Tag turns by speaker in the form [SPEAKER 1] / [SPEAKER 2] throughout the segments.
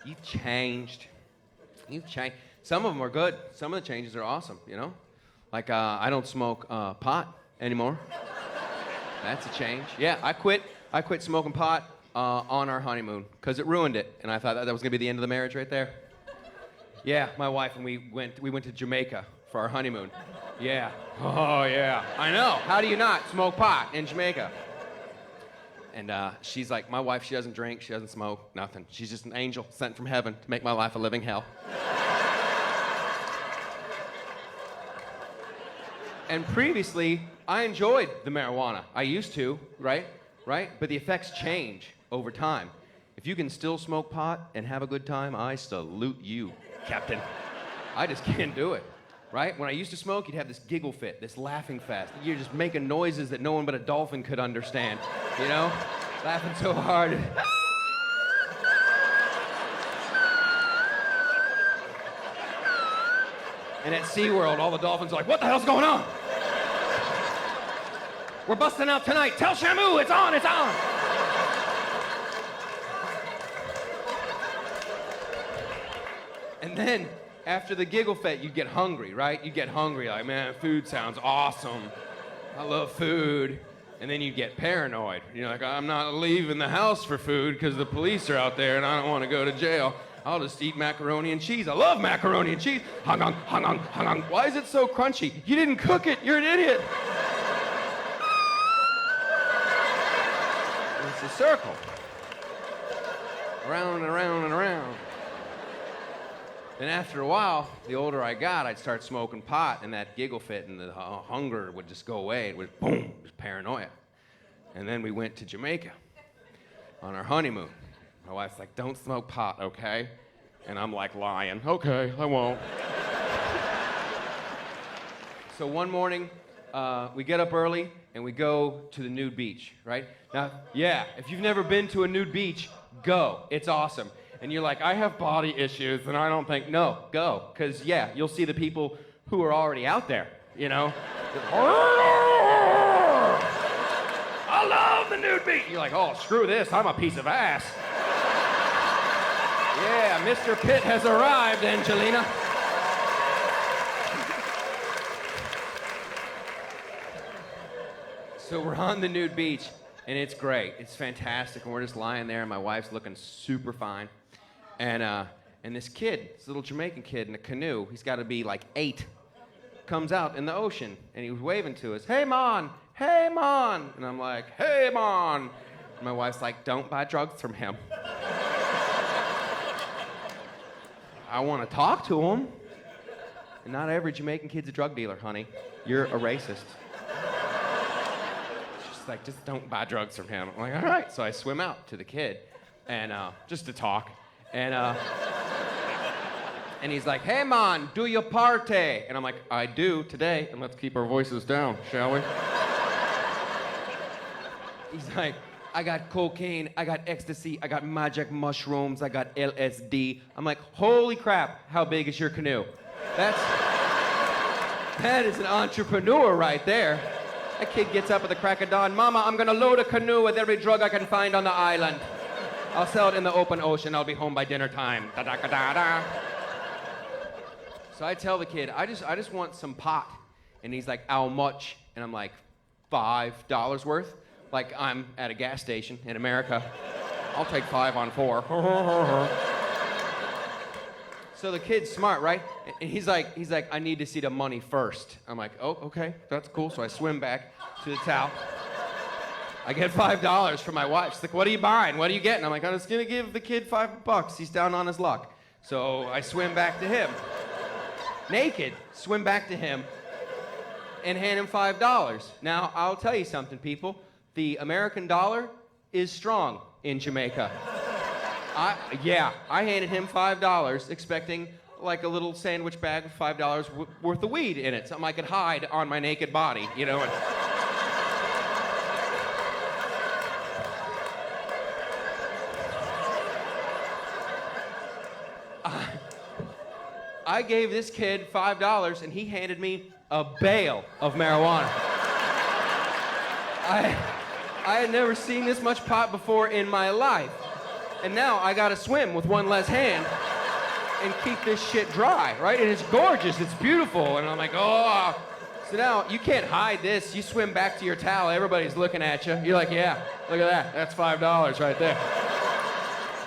[SPEAKER 1] You've changed. You've changed. Some of them are good. Some of the changes are awesome, you know? Like, I don't smoke pot anymore. That's a change. Yeah, I quit smoking pot on our honeymoon because it ruined it. And I thought that was going to be the end of the marriage right there. Yeah, my wife and we went to Jamaica for our honeymoon. Yeah. Oh, yeah. I know. How do you not smoke pot in Jamaica? And she's like, my wife, she doesn't drink, she doesn't smoke, nothing. She's just an angel sent from heaven to make my life a living hell. And previously, I enjoyed the marijuana. I used to, right? But the effects change over time. If you can still smoke pot and have a good time, I salute you, Captain. I just can't do it, right? When I used to smoke, you'd have this giggle fit, this laughing fest. You're just making noises that no one but a dolphin could understand, you know? Laughing so hard. And at SeaWorld, all the dolphins are like, what the hell's going on? We're busting out tonight. Tell Shamu, it's on, it's on. And then, after the giggle fit, you get hungry, right? You get hungry, like, man, food sounds awesome. I love food. And then you get paranoid. You're like, I'm not leaving the house for food because the police are out there and I don't want to go to jail. I'll just eat macaroni and cheese. I love macaroni and cheese. Hung on, hung on, hung on. Why is it so crunchy? You didn't cook it. You're an idiot. It's a circle. Around and around and around. And after a while, the older I got, I'd start smoking pot, and that giggle fit and the hunger would just go away. It was boom, it was paranoia. And then we went to Jamaica on our honeymoon. My wife's like, don't smoke pot, okay? And I'm like lying, okay, I won't. So one morning, we get up early and we go to the nude beach, right? Now, yeah, if you've never been to a nude beach, go, it's awesome. And you're like, I have body issues, and I don't think, no, go. Because, yeah, you'll see the people who are already out there, you know? I love the nude beach. You're like, oh, screw this, I'm a piece of ass. Yeah, Mr. Pitt has arrived, Angelina. So we're on the nude beach, and it's great. It's fantastic, and we're just lying there, and my wife's looking super fine. And this kid, this little Jamaican kid in a canoe, he's got to be like 8, comes out in the ocean, and he was waving to us, hey, man, hey, man. And I'm like, hey, man. And my wife's like, don't buy drugs from him. I want to talk to him. And not every Jamaican kid's a drug dealer, honey. You're a racist. She's like, just don't buy drugs from him. I'm like, all right. So I swim out to the kid, and just to talk. And he's like, hey, man, do you party? And I'm like, I do today, and let's keep our voices down, shall we? He's like, I got cocaine, I got ecstasy, I got magic mushrooms, I got LSD. I'm like, holy crap, how big is your canoe? That is an entrepreneur right there. That kid gets up at the crack of dawn, Mama, I'm gonna load a canoe with every drug I can find on the island. I'll sell it in the open ocean. I'll be home by dinner time. Da da da da da. So I tell the kid, I just want some pot. And he's like, how much? And I'm like, $5 worth. Like I'm at a gas station in America. I'll take 5 on 4. So the kid's smart, right? And he's like, I need to see the money first. I'm like, oh, okay, that's cool. So I swim back to the towel. I get $5 from my wife. She's like, what are you buying? What are you getting? I'm like, I'm just gonna give the kid $5. He's down on his luck. So I swim back to him. Naked, swim back to him and hand him $5. Now, I'll tell you something, people. The American dollar is strong in Jamaica. I handed him $5, expecting like a little sandwich bag with $5 worth of weed in it, something I could hide on my naked body, you know. And I gave this kid $5 and he handed me a bale of marijuana. I had never seen this much pot before in my life. And now I gotta swim with one less hand and keep this shit dry, right? And it's gorgeous, it's beautiful. And I'm like, oh. So now you can't hide this. You swim back to your towel, everybody's looking at you. You're like, yeah, look at that. That's $5 right there.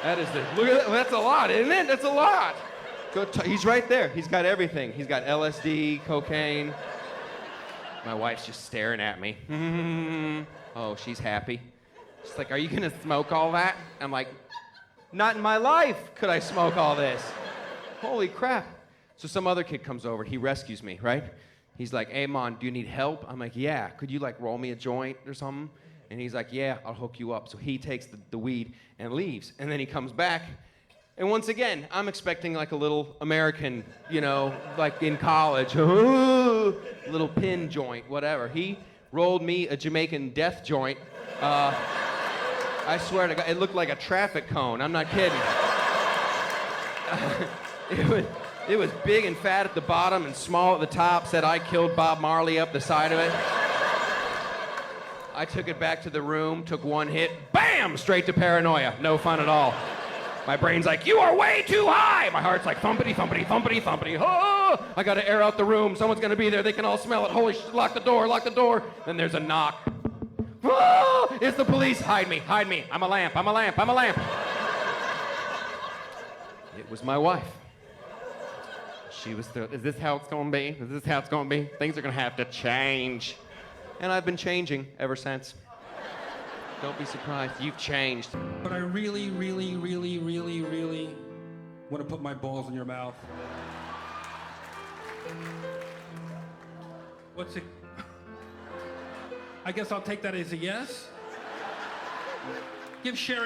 [SPEAKER 1] That is the, look at that. That's a lot, isn't it? That's a lot. He's right there. He's got everything. He's got LSD, cocaine. My wife's just staring at me. Oh, she's happy. She's like, are you gonna smoke all that? I'm like, not in my life could I smoke all this. Holy crap. So some other kid comes over, he rescues me, right? He's like, hey, Mon, do you need help? I'm like, yeah, could you like roll me a joint or something? And he's like, yeah, I'll hook you up. So he takes the weed and leaves. And then he comes back. And once again, I'm expecting like a little American, you know, like in college, little pin joint, whatever. He rolled me a Jamaican death joint. I swear to God, it looked like a traffic cone. I'm not kidding. It was big and fat at the bottom and small at the top. Said I killed Bob Marley up the side of it. I took it back to the room, took one hit, bam, straight to paranoia. No fun at all. My brain's like, you are way too high. My heart's like, thumpity, thumpity, thumpity, thumpity. Oh, I gotta air out the room. Someone's gonna be there. They can all smell it. Holy shit, lock the door, lock the door. Then there's a knock. Oh, it's the police. Hide me, hide me. I'm a lamp, I'm a lamp, I'm a lamp. It was my wife. She was still, is this how it's gonna be? Is this how it's gonna be? Things are gonna have to change. And I've been changing ever since. Don't be surprised, you've changed.
[SPEAKER 2] But I really, really, really, really, really want to put my balls in your mouth. What's it? I guess I'll take that as a yes. Give Sherry